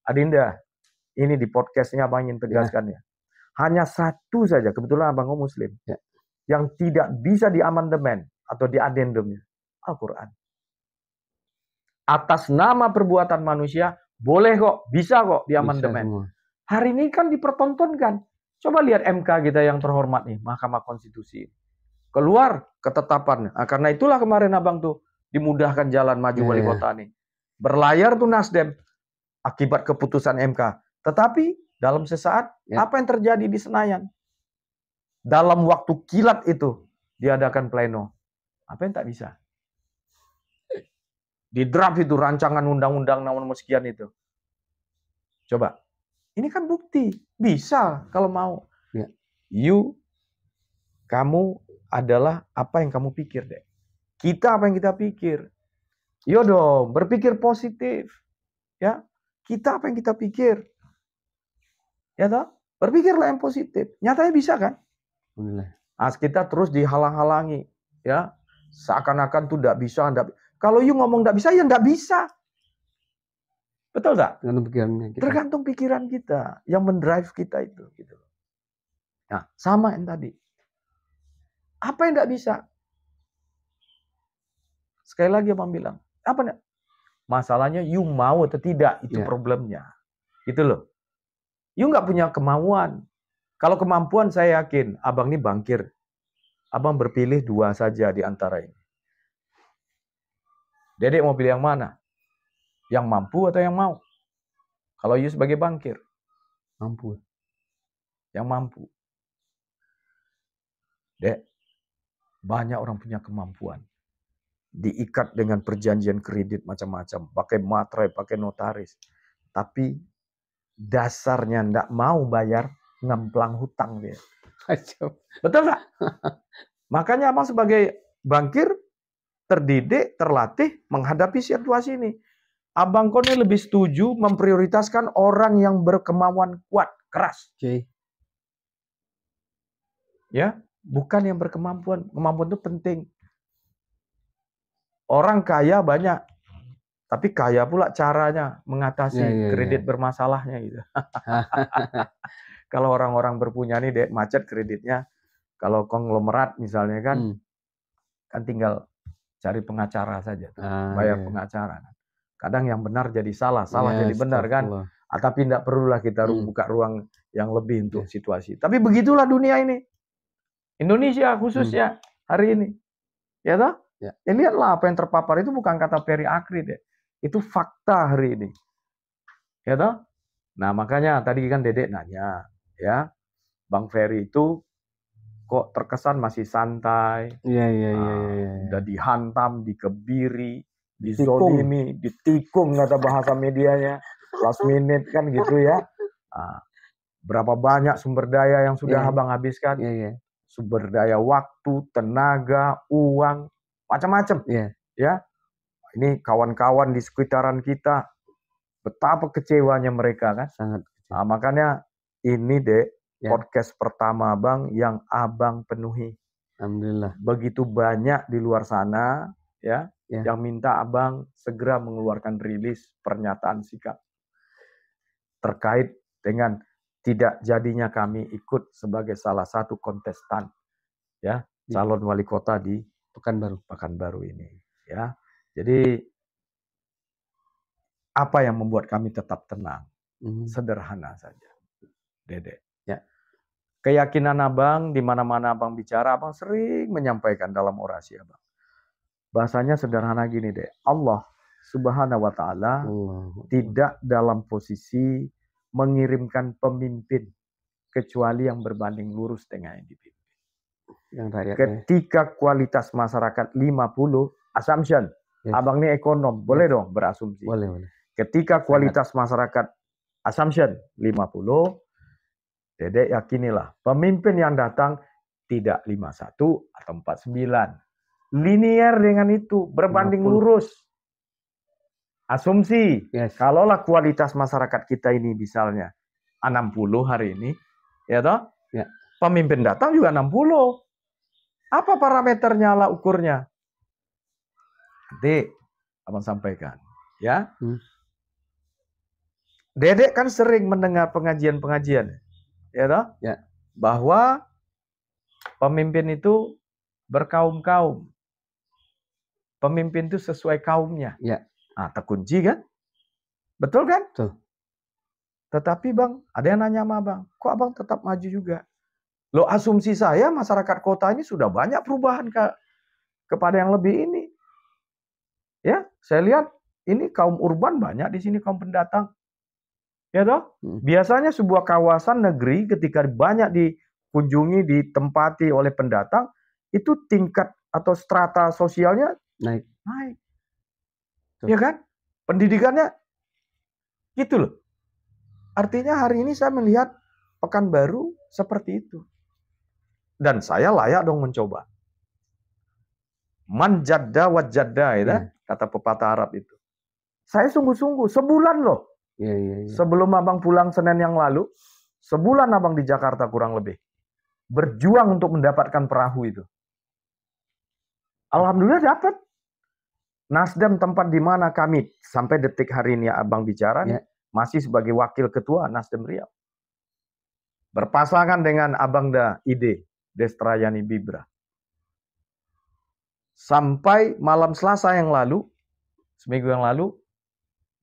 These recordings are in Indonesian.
Adinda, ini di podcastnya Abang ingin tegaskan ya. Hanya satu saja, kebetulan Abang Muslim, yang tidak bisa diamandemen atau diadendumnya, Al-Quran. Atas nama perbuatan manusia, boleh kok, bisa kok diamandemen. Hari ini kan dipertontonkan. Coba lihat MK kita yang terhormat nih, Mahkamah Konstitusi. Keluar ketetapan. Nah, karena itulah kemarin Abang tuh dimudahkan jalan maju wali kota nih. Berlayar tuh Nasdem akibat keputusan MK. Tetapi dalam sesaat, apa yang terjadi di Senayan? Dalam waktu kilat itu diadakan pleno. Apa yang tak bisa? Di draft itu rancangan undang-undang nomor sekian itu. Coba. Ini kan bukti. Bisa kalau mau. Kamu adalah apa yang kamu pikir, deh. Kita apa yang kita pikir. Yo dong, berpikir positif. Ya. Kita apa yang kita pikir. Ya toh? Berpikirlah yang positif. Nyatanya bisa kan? As kita terus dihalang-halangi. Ya. Seakan-akan tuh enggak bisa, kalau you ngomong enggak bisa, ya enggak bisa. Betul enggak? Tergantung pikiran kita yang mendrive kita itu gitu. Nah, sama yang tadi. Apa yang enggak bisa? Sekali lagi Abang bilang, apa enggak? Masalahnya you mau atau tidak, itu problemnya. Gitu loh. You enggak punya kemauan. Kalau kemampuan saya yakin Abang ini bangkir. Abang berpilih 2 saja di antara ini. Dedek mau pilih yang mana? Yang mampu atau yang mau? Kalau you sebagai bangkir? Mampu. Yang mampu. Dek, banyak orang punya kemampuan. Diikat dengan perjanjian kredit macam-macam. Pakai materai, pakai notaris. Tapi dasarnya nggak mau bayar, ngemplang hutang dia. Betul nggak? Makanya Abang sebagai bangkir, terdidik, terlatih, menghadapi situasi ini. Abang Kone lebih setuju memprioritaskan orang yang berkemauan kuat, keras. Ya, bukan yang berkemampuan. Kemampuan itu penting. Orang kaya banyak, tapi kaya pula caranya mengatasi kredit bermasalahnya gitu. Kalau orang-orang berpunya nih, dek, macet kreditnya. Kalau konglomerat misalnya kan tinggal cari pengacara saja, bayar pengacara. Kadang yang benar jadi salah, salah jadi benar kan. Tapi tidak perlulah kita buka ruang yang lebih untuk situasi. Tapi begitulah dunia ini. Indonesia khususnya hari ini. Ya toh? Ya, lihatlah apa yang terpapar itu bukan kata Ferry Akri deh. Itu fakta hari ini. Ya toh? Nah, makanya tadi kan Dedek nanya, ya. Bang Ferry itu kok terkesan masih santai. Udah dihantam, dikebiri, dizolimi, ditikung kata bahasa medianya. Last minute kan gitu ya. Berapa banyak sumber daya yang sudah Abang habiskan. Sumber daya waktu, tenaga, uang, macam-macam. Ya. Ini kawan-kawan di sekitaran kita, betapa kecewanya mereka kan. Sangat kecewa. Makanya ini deh podcast pertama Abang yang Abang penuhi. Alhamdulillah. Begitu banyak di luar sana yang minta Abang segera mengeluarkan rilis pernyataan sikap terkait dengan tidak jadinya kami ikut sebagai salah satu kontestan calon wali kota di Pekanbaru ini. Ya. Jadi apa yang membuat kami tetap tenang? Sederhana saja. Dedek. Ya. Keyakinan Abang, di mana-mana Abang bicara, Abang sering menyampaikan dalam orasi Abang. Bahasanya sederhana gini, Dek. Allah Subhanahu wa Ta'ala tidak dalam posisi mengirimkan pemimpin kecuali yang berbanding lurus dengan yang dipimpin. Ketika kualitas masyarakat 50, assumption. Abang ini ekonom, boleh dong berasumsi. Boleh. Ketika kualitas masyarakat assumption 50, Dedek yakinilah pemimpin yang datang tidak 51 atau 49. Linier dengan itu, berbanding 50. Lurus. Asumsi, kalaulah kualitas masyarakat kita ini misalnya 60 hari ini, ya toh? Ya. Pemimpin datang juga 60. Apa parameternya lah ukurnya? Nanti Abang sampaikan, ya. Dedek kan sering mendengar pengajian-pengajian, ya toh? Ya. Bahwa pemimpin itu berkaum-kaum. Pemimpin itu sesuai kaumnya. Ya. Nah, terkunci kan? Betul kan? Betul. Tetapi Bang, ada yang nanya sama Abang, kok Abang tetap maju juga? Loh, asumsi saya masyarakat kota ini sudah banyak perubahan kepada yang lebih ini. Ya, saya lihat ini kaum urban banyak di sini, kaum pendatang. Ya toh? Biasanya sebuah kawasan negeri ketika banyak dikunjungi, ditempati oleh pendatang, itu tingkat atau strata sosialnya naik. Ya kan? Pendidikannya gitu loh. Artinya hari ini saya melihat Pekanbaru seperti itu. Dan saya layak dong mencoba. Man jadda wa jadda, kata pepatah Arab itu. Saya sungguh-sungguh, sebulan loh. Sebelum Abang pulang Senin yang lalu, sebulan Abang di Jakarta kurang lebih. Berjuang untuk mendapatkan perahu itu. Alhamdulillah dapat. Nasdem tempat di mana kami sampai detik hari ini Abang bicara nih, masih sebagai wakil ketua Nasdem Riau. Berpasangan dengan Abang Ide Destrayani Bibra. Sampai malam Selasa yang lalu, seminggu yang lalu,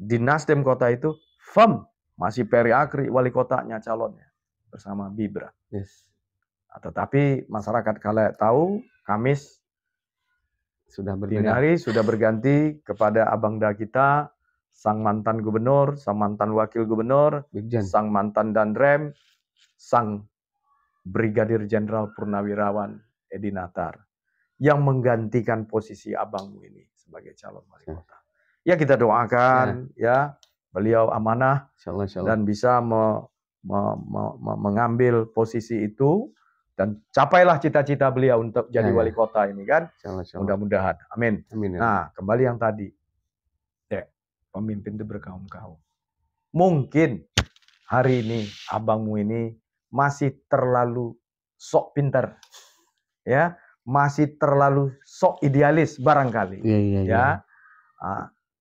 di Nasdem kota itu, firm masih Peri Akri wali kotanya calonnya bersama Bibra. Tetapi masyarakat kalau tahu, Kamis sudah dini hari sudah berganti kepada Abang kita, sang mantan gubernur, sang mantan wakil gubernur, sang mantan Danrem, sang Brigadir Jenderal Purnawirawan Edi Natar, yang menggantikan posisi abangmu ini sebagai calon wali kota. Ya kita doakan ya beliau amanah dan bisa mengambil posisi itu dan capailah cita-cita beliau untuk jadi wali kota ini kan. Mudah-mudahan. Amin. Nah, kembali yang tadi. Pemimpin itu berkaum-kaum. Mungkin hari ini abangmu ini masih terlalu sok pintar. Ya, masih terlalu sok idealis barangkali. Ya.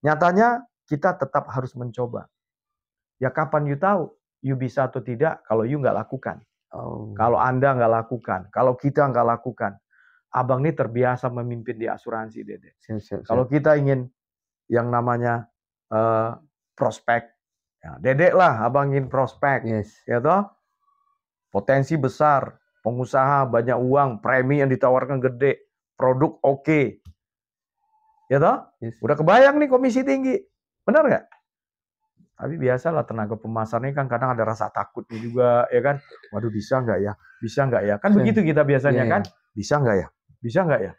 Nyatanya kita tetap harus mencoba. Ya kapan you tahu, you bisa atau tidak kalau you nggak lakukan. Kalau Anda nggak lakukan, kalau kita nggak lakukan. Abang ini terbiasa memimpin di asuransi, Dede. Kalau kita ingin yang namanya prospek, ya, Dedek lah abang ingin prospek. Ya toh? Potensi besar, pengusaha banyak uang, premi yang ditawarkan gede, produk oke. Ya toh? Udah kebayang nih komisi tinggi. Benar nggak? Tapi biasalah tenaga pemasaran ini kan kadang ada rasa takutnya juga, ya kan? Waduh bisa nggak ya? Bisa nggak ya? Kan begitu kita biasanya kan? Bisa nggak ya? Bisa nggak ya?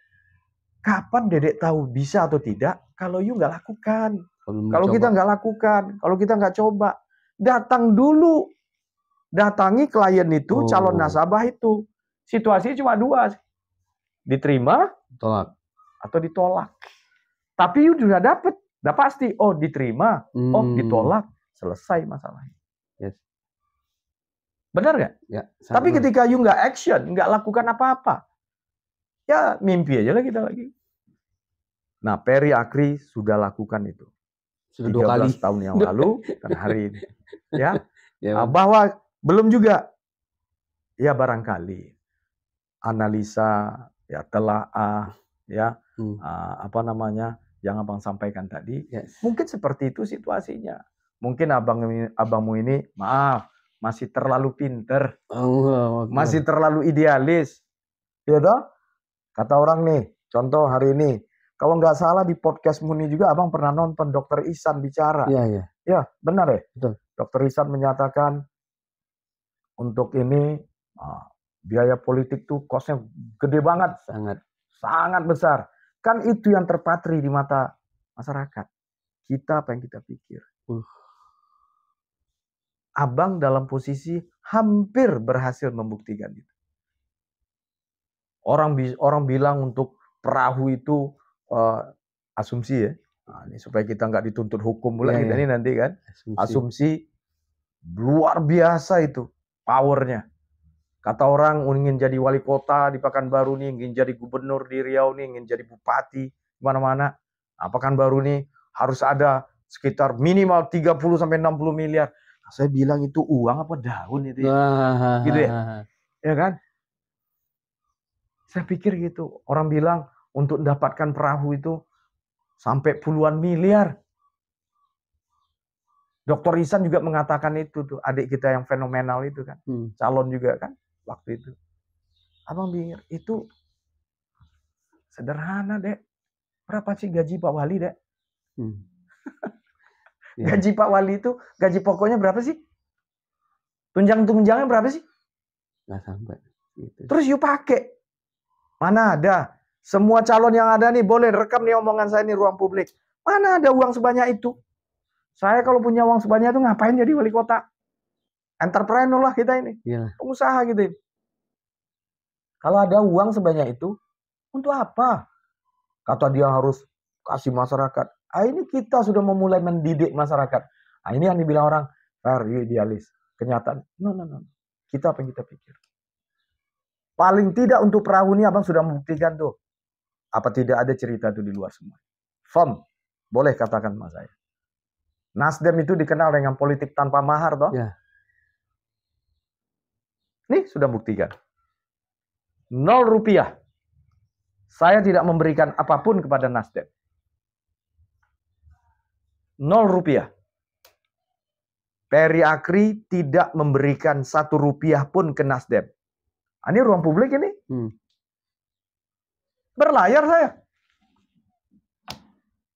Kapan Dedek tahu bisa atau tidak? Kalau you nggak lakukan. Kalau kita nggak lakukan, kalau kita nggak coba. Datang dulu. Datangi klien itu, calon nasabah itu. Situasinya cuma dua. Diterima, tolak. Atau ditolak. Tapi you sudah dapat. Udah pasti, oh diterima, oh ditolak, selesai masalahnya. Benar nggak? Ya, tapi ketika you nggak action, nggak lakukan apa-apa, ya mimpi aja lah kita lagi. Nah, Peri Akri sudah lakukan itu. Sudah 13 tahun yang lalu dan hari ini. Ya, bahwa belum juga, ya barangkali analisa, ya telaah, ya yang abang sampaikan tadi, mungkin seperti itu situasinya. Mungkin abangmu ini, maaf, masih terlalu pinter, masih terlalu idealis. Ya toh? Kata orang nih, contoh hari ini, kalau nggak salah di podcastmu ini juga abang pernah nonton Dr. Ihsan bicara. Iya. Ya, benar ya? Betul. Dr. Ihsan menyatakan untuk ini biaya politik tuh kosnya gede banget. Sangat besar. Kan itu yang terpatri di mata masyarakat. Kita apa yang kita pikir. Abang dalam posisi hampir berhasil membuktikan itu. Orang bilang untuk perahu itu asumsi ya. Nah, ini supaya kita nggak dituntut hukum mulai kita ini nanti kan. Asumsi luar biasa itu powernya. Kata orang ingin jadi wali kota di Pekanbaru nih, ingin jadi gubernur di Riau nih, ingin jadi bupati di mana-mana. Nah, Pekanbaru nih harus ada sekitar minimal 30 sampai 60 miliar. Saya bilang itu uang apa daun itu ya? Gitu ya? Ya kan? Saya pikir gitu. Orang bilang untuk mendapatkan perahu itu sampai puluhan miliar. Dr. Ihsan juga mengatakan itu tuh, adik kita yang fenomenal itu kan. Calon juga kan waktu itu. Abang pikir itu sederhana, Dek. Berapa sih gaji Pak Wali, Dek? Gaji Pak Wali itu, gaji pokoknya berapa sih? Tunjang-tunjangnya berapa sih? Nggak sampai. Gitu. Terus yuk pakai. Mana ada? Semua calon yang ada nih, boleh rekam nih omongan saya nih ruang publik. Mana ada uang sebanyak itu? Saya kalau punya uang sebanyak itu ngapain jadi wali kota? Entrepreneur lah kita ini. Pengusaha gitu. Kalau ada uang sebanyak itu, untuk apa? Kata dia harus kasih masyarakat. Ini kita sudah memulai mendidik masyarakat. Ini yang dibilang orang, idealis. Kenyataan. No. Kita apa yang kita pikir? Paling tidak untuk perahu ini abang sudah membuktikan tuh. Apa tidak ada cerita itu di luar semua? Firm. Boleh katakan sama saya. Nasdem itu dikenal dengan politik tanpa mahar toh? Ya. Nih sudah buktikan. 0 rupiah. Saya tidak memberikan apapun kepada Nasdem. 0 rupiah. Peri Akri tidak memberikan 1 rupiah pun ke Nasdem. Ini ruang publik ini. Berlayar saya.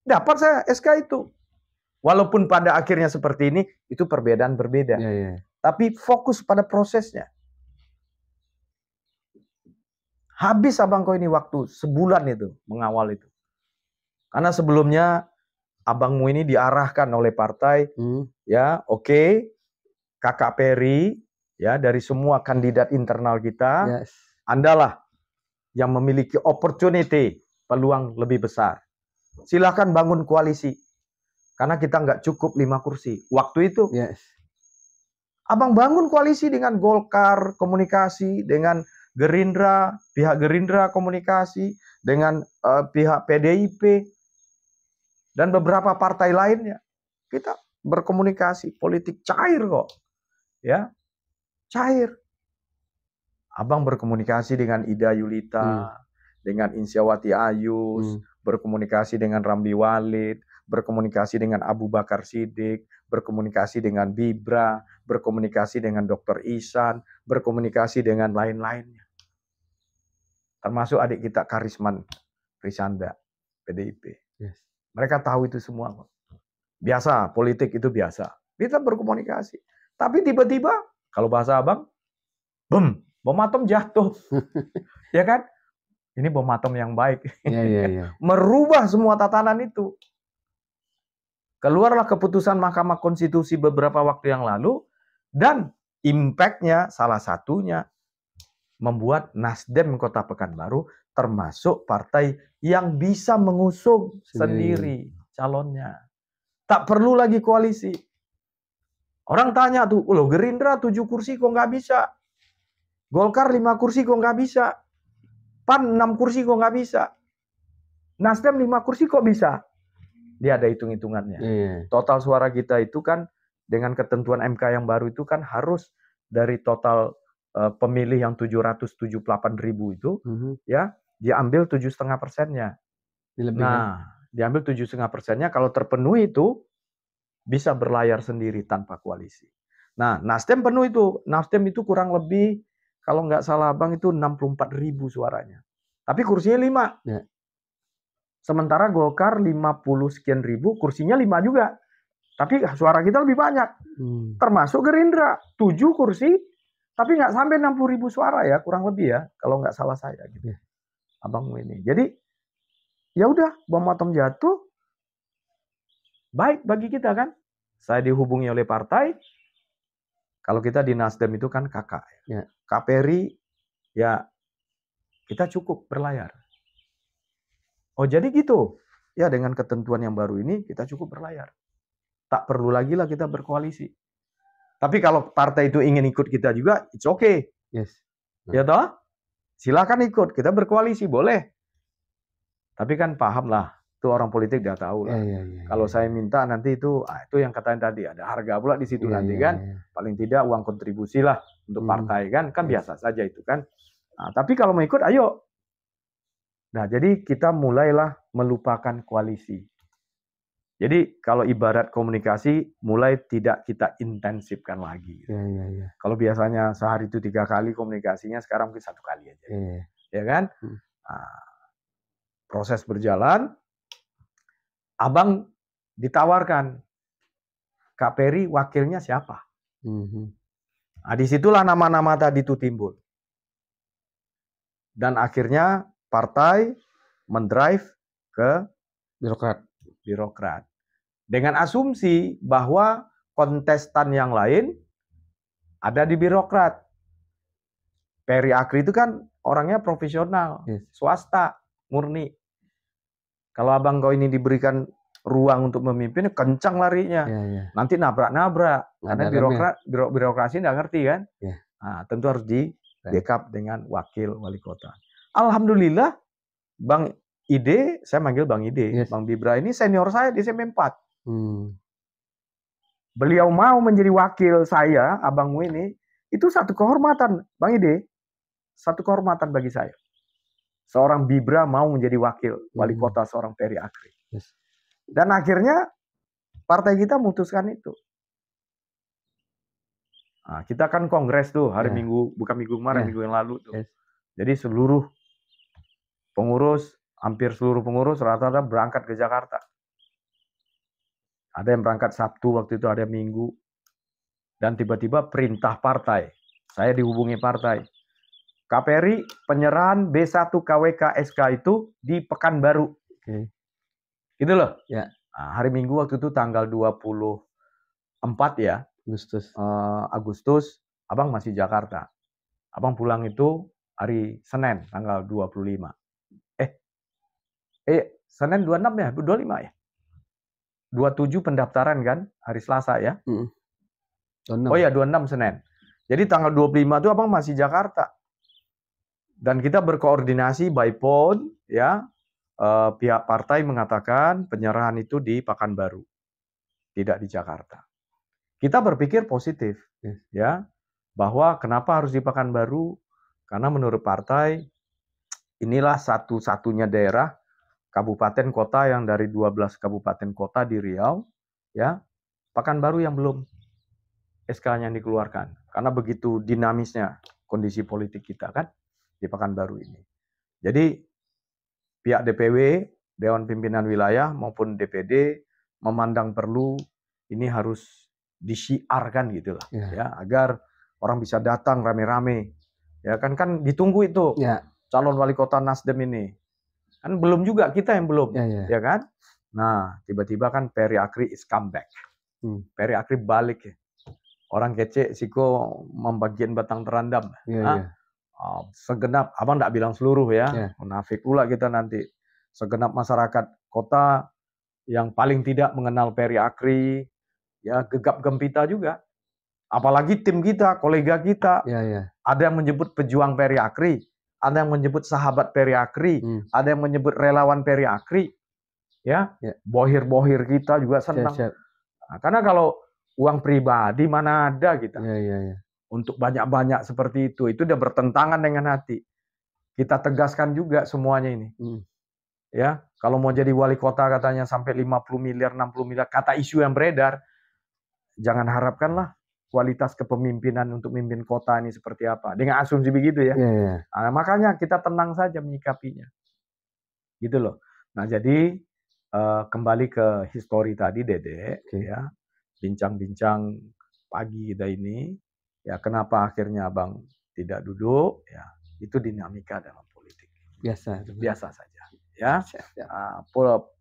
Dapat saya SK itu. Walaupun pada akhirnya seperti ini, itu perbedaan berbeda. Tapi fokus pada prosesnya. Habis abangku ini waktu sebulan itu mengawal itu. Karena sebelumnya abangmu ini diarahkan oleh partai, ya oke, Kakak Peri, ya dari semua kandidat internal kita, Andalah yang memiliki opportunity, peluang lebih besar. Silakan bangun koalisi. Karena kita nggak cukup 5 kursi. Waktu itu, abang bangun koalisi dengan Golkar, komunikasi dengan Gerindra, pihak Gerindra komunikasi dengan pihak PDIP dan beberapa partai lainnya. Kita berkomunikasi, politik cair kok. Ya. Cair. Abang berkomunikasi dengan Ida Yulita, dengan Insyawati Ayus, berkomunikasi dengan Ramli Walid, berkomunikasi dengan Abu Bakar Siddiq, berkomunikasi dengan Bibra, berkomunikasi dengan Dr. Ihsan, berkomunikasi dengan lain-lainnya. Termasuk adik kita Karisman Risanda, PDIP. Mereka tahu itu semua. Biasa, politik itu biasa. Kita berkomunikasi. Tapi tiba-tiba, kalau bahasa abang, bom atom jatuh. Ya kan? Ini bom atom yang baik. Merubah semua tatanan itu. Keluarlah keputusan Mahkamah Konstitusi beberapa waktu yang lalu. Dan impact-nya salah satunya membuat Nasdem Kota Pekanbaru termasuk partai yang bisa mengusung sendiri calonnya. Tak perlu lagi koalisi. Orang tanya tuh, loh Gerindra 7 kursi kok nggak bisa? Golkar 5 kursi kok nggak bisa? PAN 6 kursi kok nggak bisa? Nasdem 5 kursi kok bisa? Dia ada hitung-hitungannya. Total suara kita itu kan dengan ketentuan MK yang baru itu kan harus dari total pemilih yang 778.000 itu, ya diambil 7,5%-nya. Nah, diambil 7,5%-nya kalau terpenuhi itu bisa berlayar sendiri tanpa koalisi. Nah, Nasdem penuh itu. Nasdem itu kurang lebih kalau nggak salah abang itu 64.000 suaranya. Tapi kursinya 5. Sementara Golkar 50 sekian ribu, kursinya 5 juga. Tapi suara kita lebih banyak. Termasuk Gerindra 7 kursi. Tapi nggak sampai 60.000 suara ya, kurang lebih ya, kalau nggak salah saya gitu. Abangmu ini. Jadi, ya udah, bom atom jatuh, baik bagi kita kan. Saya dihubungi oleh partai, kalau kita di Nasdem itu kan kakak. Kak Peri, ya kita cukup berlayar. Oh jadi gitu. Ya dengan ketentuan yang baru ini, kita cukup berlayar. Tak perlu lagi lah kita berkoalisi. Tapi kalau partai itu ingin ikut kita juga, it's okay. Ya toh? Silakan ikut, kita berkoalisi, boleh. Tapi kan paham lah, Itu orang politik udah tahu lah. Kalau saya minta nanti itu yang katanya tadi ada harga pula di situ nanti kan. Paling tidak uang kontribusi lah untuk partai kan biasa saja itu kan. Nah, tapi kalau mau ikut ayo. Nah, jadi kita mulailah melupakan koalisi. Jadi kalau ibarat komunikasi mulai tidak kita intensifkan lagi. Kalau biasanya sehari itu 3 kali komunikasinya, sekarang mungkin 1 kali aja. Ya kan? Nah, proses berjalan. Abang ditawarkan, Kak Peri wakilnya siapa? Nah, disitulah nama-nama tadi itu timbul. Dan akhirnya partai mendrive ke birokrat. Dengan asumsi bahwa kontestan yang lain ada di birokrat. Peri Akri itu kan orangnya profesional, swasta, murni. Kalau abang kau ini diberikan ruang untuk memimpin, kencang larinya. Nanti nabrak-nabrak. Karena birokrasi nggak ngerti kan. Nah, tentu harus di backup dengan wakil wali kota. Alhamdulillah, Bang Ide, saya manggil Bang Ide. Bang Bibra ini senior saya di SMP 4. Beliau mau menjadi wakil saya, abangmu ini, itu satu kehormatan, Bang Ide. Satu kehormatan bagi saya. Seorang Bibra mau menjadi wakil wali kota seorang Peri Akri. Dan akhirnya partai kita memutuskan itu. Nah, kita kan kongres tuh hari Minggu, bukan minggu kemarin, minggu yang lalu tuh. Jadi seluruh pengurus, hampir seluruh pengurus rata-rata berangkat ke Jakarta. Ada yang berangkat Sabtu waktu itu, ada Minggu. Dan tiba-tiba perintah partai. Saya dihubungi partai. Kak Peri, penyerahan B1 KWK SK itu di Pekanbaru. Gitu loh. Nah, hari Minggu waktu itu tanggal 24 ya. Agustus, abang masih Jakarta. Abang pulang itu hari Senin, tanggal 25. Senin 26 ya? 25 ya? 27 pendaftaran kan? Hari Selasa ya? 26. Oh ya, 26 Senin. Jadi tanggal 25 itu abang masih Jakarta. Dan kita berkoordinasi by phone, ya. Pihak partai mengatakan penyerahan itu di Pekanbaru, tidak di Jakarta. Kita berpikir positif, ya, bahwa kenapa harus di Pekanbaru? Karena menurut partai inilah satu-satunya daerah kabupaten kota yang dari 12 kabupaten kota di Riau, ya, Pekanbaru yang belum SK-nya dikeluarkan. Karena begitu dinamisnya kondisi politik kita kan di Pekanbaru ini. Jadi pihak DPW, Dewan Pimpinan Wilayah maupun DPD memandang perlu ini harus disiarkan gitulah, ya, agar orang bisa datang rame-rame. Ya kan ditunggu itu calon wali kota Nasdem ini. Kan belum juga, kita yang belum, ya kan? Nah, tiba-tiba kan Peri Akri is come back. Peri Akri balik ya. Orang kece siko membagian batang terandam. Segenap, abang nggak bilang seluruh ya, munafik pula kita nanti. Segenap masyarakat kota yang paling tidak mengenal Peri Akri, ya gegap gempita juga. Apalagi tim kita, kolega kita, ada yang menyebut pejuang Peri Akri, ada yang menyebut sahabat Peri Akri, ada yang menyebut relawan Peri Akri, ya, bohir-bohir kita juga senang. Nah, karena kalau uang pribadi mana ada kita. Untuk banyak-banyak seperti itu udah bertentangan dengan hati. Kita tegaskan juga semuanya ini. Ya, kalau mau jadi wali kota katanya sampai 50 miliar, 60 miliar, kata isu yang beredar, jangan harapkanlah kualitas kepemimpinan untuk memimpin kota ini seperti apa. Dengan asumsi begitu ya. Nah, makanya kita tenang saja menyikapinya. Gitu loh. Nah, jadi kembali ke histori tadi, Dede, ya. Bincang-bincang pagi kita ini. Ya, kenapa akhirnya abang tidak duduk? Ya, itu dinamika dalam politik. Biasa saja. Ya,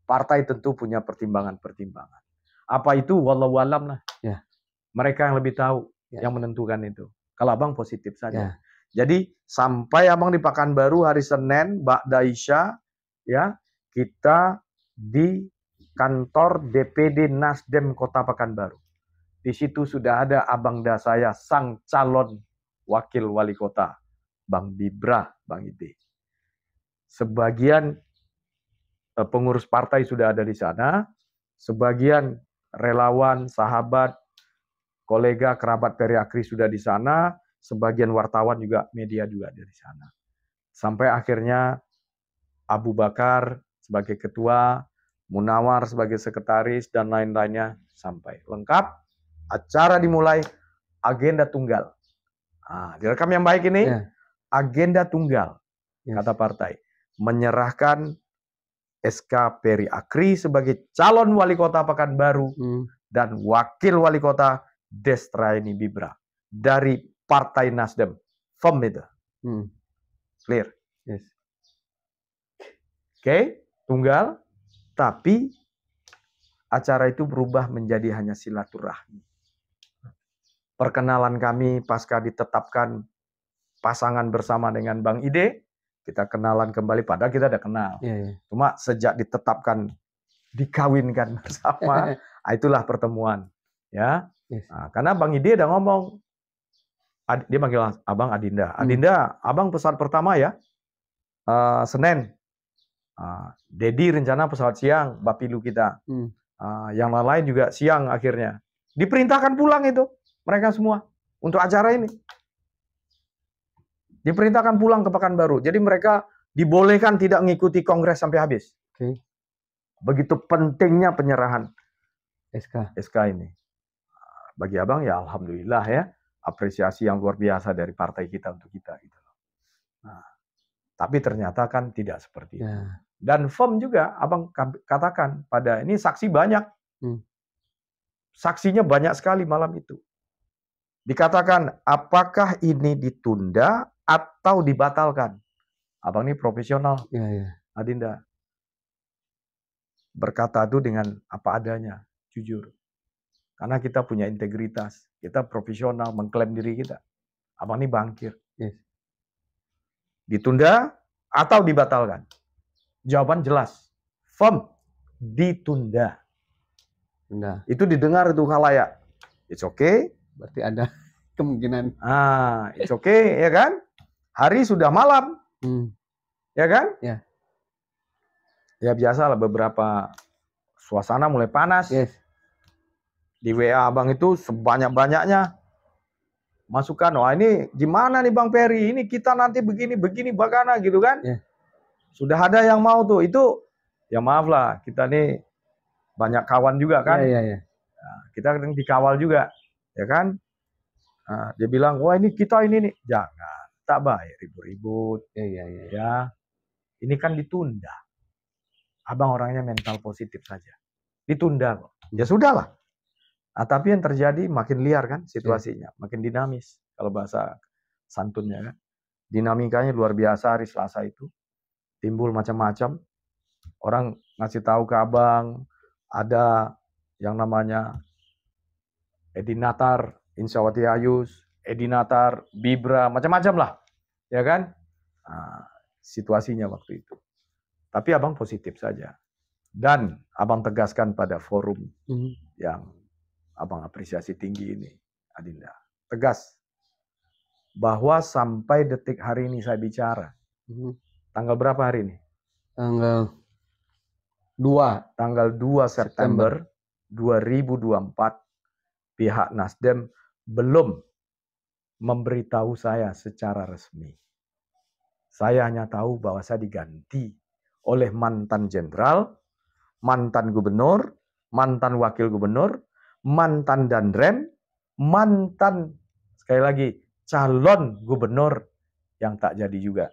partai tentu punya pertimbangan-pertimbangan. Apa itu? Wallahu alam lah. Mereka yang lebih tahu, yang menentukan itu. Kalau abang positif saja. Jadi sampai abang di Pekanbaru hari Senin, Ba'da Isya, ya, kita di kantor DPD Nasdem Kota Pekanbaru. Di situ sudah ada abangda saya, sang calon wakil wali kota, Bang Bibra, Bang Ide. Sebagian pengurus partai sudah ada di sana, sebagian relawan, sahabat, kolega, kerabat Peri Akri sudah di sana, sebagian wartawan juga, media juga ada di sana. Sampai akhirnya Abu Bakar sebagai ketua, Munawar sebagai sekretaris, dan lain-lainnya sampai lengkap. Acara dimulai, agenda tunggal. Nah, direkam yang baik ini, agenda tunggal, kata partai. Menyerahkan SK Peri Akri sebagai calon wali kota Pekanbaru dan wakil wali kota Destraini Bibra dari Partai Nasdem. Firm itu. Clear? Yes. Oke, tunggal. Tapi acara itu berubah menjadi hanya silaturahmi. Perkenalan kami pasca ditetapkan pasangan bersama dengan Bang Ide, kita kenalan kembali, padahal kita udah kenal. Cuma sejak ditetapkan, dikawinkan bersama, itulah pertemuan. Ya, nah, karena Bang Ide udah ngomong, dia manggil Abang Adinda. Adinda, Abang pesawat pertama ya, Senin. Dedi rencana pesawat siang, Bapilu kita. Yang lain juga siang akhirnya. Diperintahkan pulang itu, mereka semua, untuk acara ini. Diperintahkan pulang ke Pekanbaru. Jadi mereka dibolehkan tidak mengikuti kongres sampai habis. Begitu pentingnya penyerahan SK ini. Bagi Abang ya alhamdulillah ya, apresiasi yang luar biasa dari partai kita untuk kita. Gitu. Nah, tapi ternyata kan tidak seperti itu. Dan firm juga, Abang katakan pada ini saksi banyak. Saksinya banyak sekali malam itu. Dikatakan apakah ini ditunda atau dibatalkan. Abang ini profesional, Adinda. Berkata itu dengan apa adanya, jujur. Karena kita punya integritas, kita profesional, mengklaim diri kita. Abang ini bangkir. Ditunda atau dibatalkan? Jawaban jelas, firm, ditunda. Itu didengar itu khalayak. It's okay. Berarti ada kemungkinan. It's okay, ya kan? Hari sudah malam, ya kan? Ya biasalah, beberapa suasana mulai panas. Di WA Abang itu sebanyak-banyaknya masukan, wah ini gimana nih Bang Peri, ini kita nanti begini bagaimana gitu kan? Sudah ada yang mau tuh, itu ya maaf lah, kita nih banyak kawan juga kan? Nah, kita kadang dikawal juga, ya kan? Nah, dia bilang, wah ini kita ini nih, jangan, tak baik ribut-ribut, ya. Ini kan ditunda. Abang orangnya mental positif saja, ditunda kok. Ya sudahlah. Nah, tapi yang terjadi makin liar kan situasinya, makin dinamis kalau bahasa santunnya kan. Dinamikanya luar biasa hari Selasa itu. Timbul macam-macam. Orang ngasih tahu ke Abang, ada yang namanya Edi Natar, Insawati Ayus, Edi Natar, Bibra, macam-macam lah. Ya kan? Nah, situasinya waktu itu. Tapi Abang positif saja. Dan Abang tegaskan pada forum yang Abang apresiasi tinggi ini, Adinda. Tegas. Bahwa sampai detik hari ini saya bicara. Tanggal berapa hari ini? Tanggal 2. Tanggal 2 September 2024, pihak Nasdem belum memberitahu saya secara resmi. Saya hanya tahu bahwa saya diganti oleh mantan jenderal, mantan gubernur, mantan wakil gubernur, mantan danrem, mantan, sekali lagi, calon gubernur yang tak jadi juga.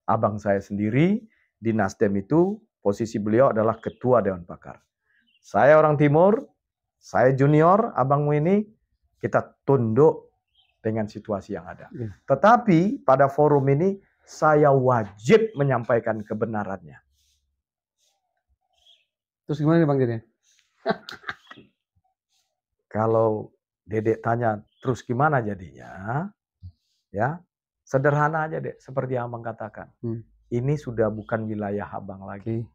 Abang saya sendiri di Nasdem itu, posisi beliau adalah ketua Dewan Pakar. Saya orang Timur, saya junior, abangmu ini, kita tunduk dengan situasi yang ada. Tetapi pada forum ini, saya wajib menyampaikan kebenarannya. Terus gimana nih Bang Dede? Kalau Dedek tanya, terus gimana jadinya? Ya, sederhana aja, Dek, seperti yang Abang katakan. Ini sudah bukan wilayah Abang lagi.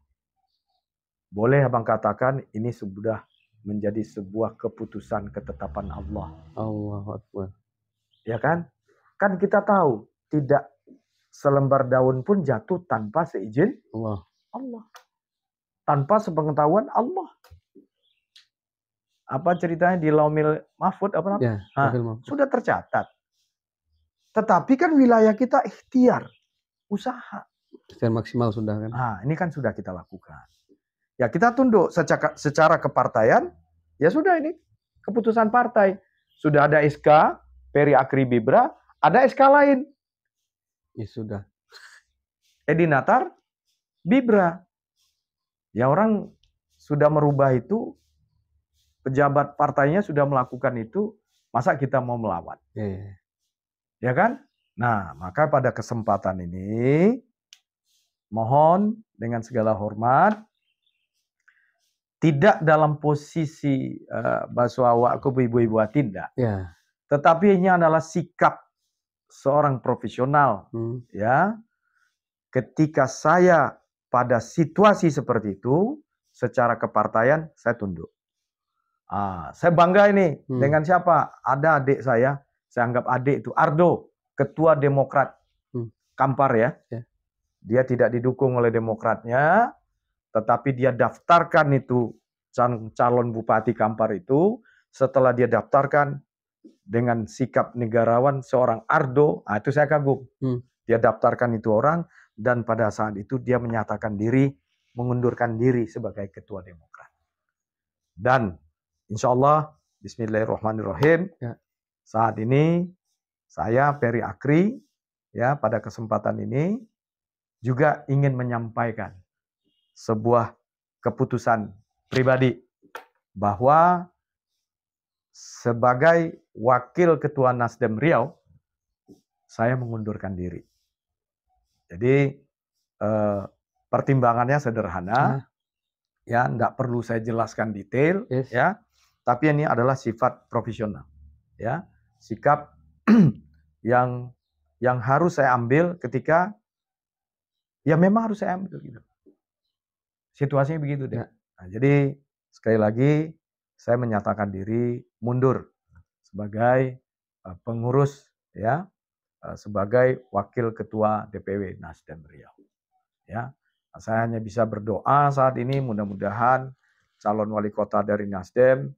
Boleh Abang katakan ini sudah menjadi sebuah keputusan ketetapan Allah. Allahu Akbar. Ya kan? Kan kita tahu, tidak selembar daun pun jatuh tanpa seizin Allah. tanpa sepengetahuan Allah. Apa ceritanya di Laumil Mahfud apa namanya? Ya, sudah tercatat. Tetapi kan wilayah kita ikhtiar, usaha. Ikhtiar maksimal sudah kan. Ini kan sudah kita lakukan. Ya kita tunduk secara kepartaian, ya sudah ini keputusan partai. Sudah ada SK, Peri Akri Bibra, ada SK lain. Ya sudah. Edi Natar, Bibra. Ya orang sudah merubah itu, pejabat partainya sudah melakukan itu, masa kita mau melawan? Ya kan? Nah, maka pada kesempatan ini, mohon dengan segala hormat, tidak dalam posisi basuawa ibu-ibu tidak. Ya. Tetapi ini adalah sikap seorang profesional. Ya, ketika saya pada situasi seperti itu, secara kepartaian saya tunduk. Saya bangga ini dengan siapa? Ada adik saya anggap adik itu Ardo, ketua Demokrat Kampar ya. Dia tidak didukung oleh Demokratnya, tetapi dia daftarkan itu calon bupati Kampar itu. Setelah dia daftarkan dengan sikap negarawan seorang Ardo, itu saya kagum. Dia daftarkan itu orang, dan pada saat itu dia menyatakan diri, mengundurkan diri sebagai ketua Demokrat. Dan insya Allah, bismillahirrahmanirrahim, saat ini saya Peri Akri, ya pada kesempatan ini juga ingin menyampaikan sebuah keputusan pribadi bahwa sebagai wakil ketua Nasdem Riau, saya mengundurkan diri. Jadi pertimbangannya sederhana, ya nggak perlu saya jelaskan detail, ya. Tapi ini adalah sifat profesional, ya, sikap yang harus saya ambil ketika, ya memang harus saya ambil gitu. Situasinya begitu deh. Nah, jadi sekali lagi saya menyatakan diri mundur sebagai pengurus, ya, sebagai wakil ketua DPW Nasdem Riau. Ya, saya hanya bisa berdoa saat ini mudah-mudahan calon wali kota dari Nasdem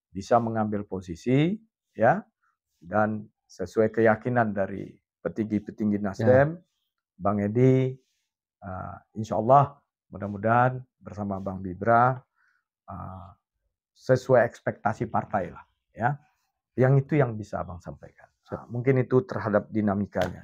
bisa mengambil posisi, ya, dan sesuai keyakinan dari petinggi-petinggi Nasdem, Bang Edi, insya Allah mudah-mudahan bersama Bang Bibra sesuai ekspektasi partai lah, ya. Yang itu yang bisa Abang sampaikan. Mungkin itu terhadap dinamikanya.